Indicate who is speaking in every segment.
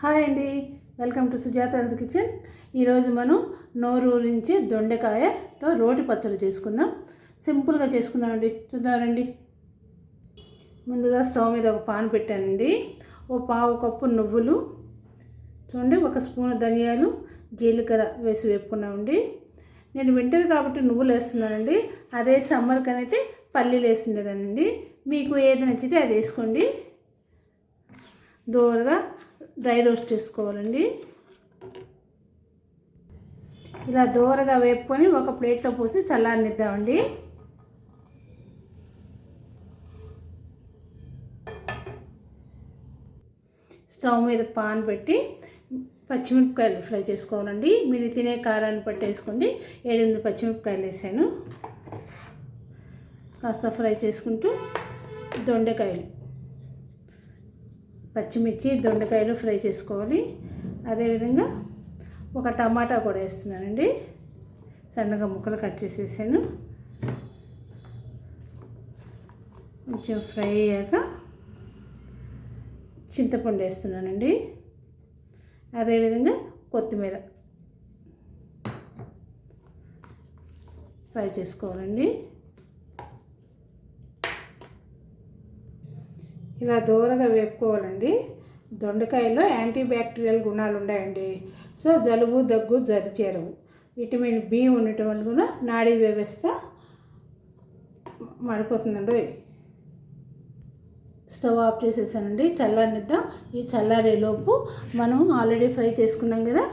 Speaker 1: Hi అండి, welcome to Sujatha health kitchen. ఈరోజు మనం నోరూరించి దొండకాయతో రోటి పచ్చడి చేసుకుందాం. సింపుల్గా చేసుకున్నామండి, చూద్దామండి. ముందుగా స్టవ్ మీద ఒక పాన్ పెట్టానండి. ఓ పావు కప్పు నువ్వులు, చూడండి, ఒక స్పూన్ ధనియాలు, జీలకర్ర వేసి వేపుకున్నామండి. నేను వింటర్ కాబట్టి నువ్వులు వేస్తున్నానండి. అదే సమ్మర్కి అయితే పల్లీలు వేసిండేదానండి. మీకు ఏది నచ్చితే అది వేసుకోండి. దోరగా డ్రై రోస్ట్ చేసుకోవాలండి. ఇలా దోరగా వేపుకొని ఒక ప్లేట్లో పోసి చల్లారనిద్దామండి. స్టవ్ మీద పాన్ పెట్టి పచ్చిమిరపకాయలు ఫ్రై చేసుకోవాలండి. మీరు తినే కారాన్ని బట్టి వేసుకోండి. 7-8 పచ్చిమిరపకాయలు వేసాను. కాస్త ఫ్రై చేసుకుంటూ దొండకాయలు, పచ్చిమిర్చి, దొండకాయలు ఫ్రై చేసుకోవాలి. అదేవిధంగా ఒక టమాటా కూడా వేస్తున్నానండి. సన్నగా ముక్కలు కట్ చేసేసాను. కొంచెం ఫ్రై అయ్యాక చింతపండు వేస్తున్నానండి. అదేవిధంగా కొత్తిమీర ఫ్రై చేసుకోవాలండి. ఇలా దూరగా వేపుకోవాలండి. దొండకాయలో యాంటీబ్యాక్టీరియల్ గుణాలు ఉన్నాయండి. సో జలుబు, దగ్గు చేరవు. విటమిన్ బి ఉండటం వల్ల కూడా నాడీ వ్యవస్థ మాడిపోతుందండి. స్టవ్ ఆఫ్ చేసేసానండి. చల్లారనిద్దాం. ఈ చల్లారేలోపు మనం ఆల్రెడీ ఫ్రై చేసుకున్నాం కదా,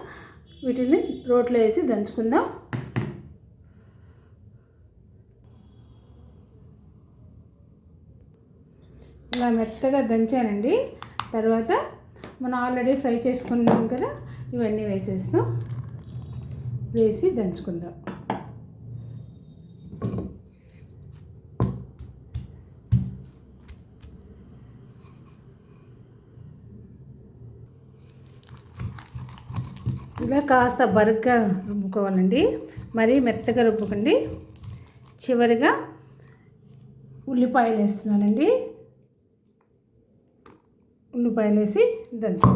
Speaker 1: వీటిని రోట్లో వేసి దంచుకుందాం. ఇలా మెత్తగా దంచానండి. తర్వాత మనం ఆల్రెడీ ఫ్రై చేసుకున్నాం కదా, ఇవన్నీ వేసేస్తాం. వేసి దంచుకుందాం. ఇలా కాస్త బరగ్గా రుబ్బుకోవాలండి, మరీ మెత్తగా రుబ్బుకోండి. చివరిగా ఉల్లిపాయలు వేస్తున్నానండి. ఉల్లిపాయలు వేసి దంచు.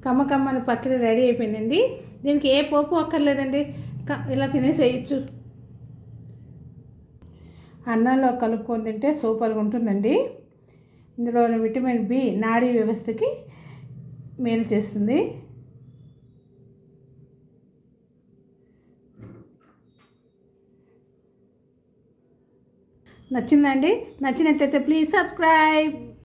Speaker 1: కమ్మకమ్మని పచ్చడి రెడీ అయిపోయిందండి. దీనికి ఏ పోపు అక్కర్లేదండి, ఇలా తినేసేయచ్చు. అన్నంలో కలుపుకొని తింటే సూపర్గా ఉంటుందండి. ఇందులో విటమిన్ బి నాడీ వ్యవస్థకి మేలు చేస్తుంది. నచ్చిందండి? నచ్చినట్టయితే ప్లీజ్ సబ్స్క్రైబ్.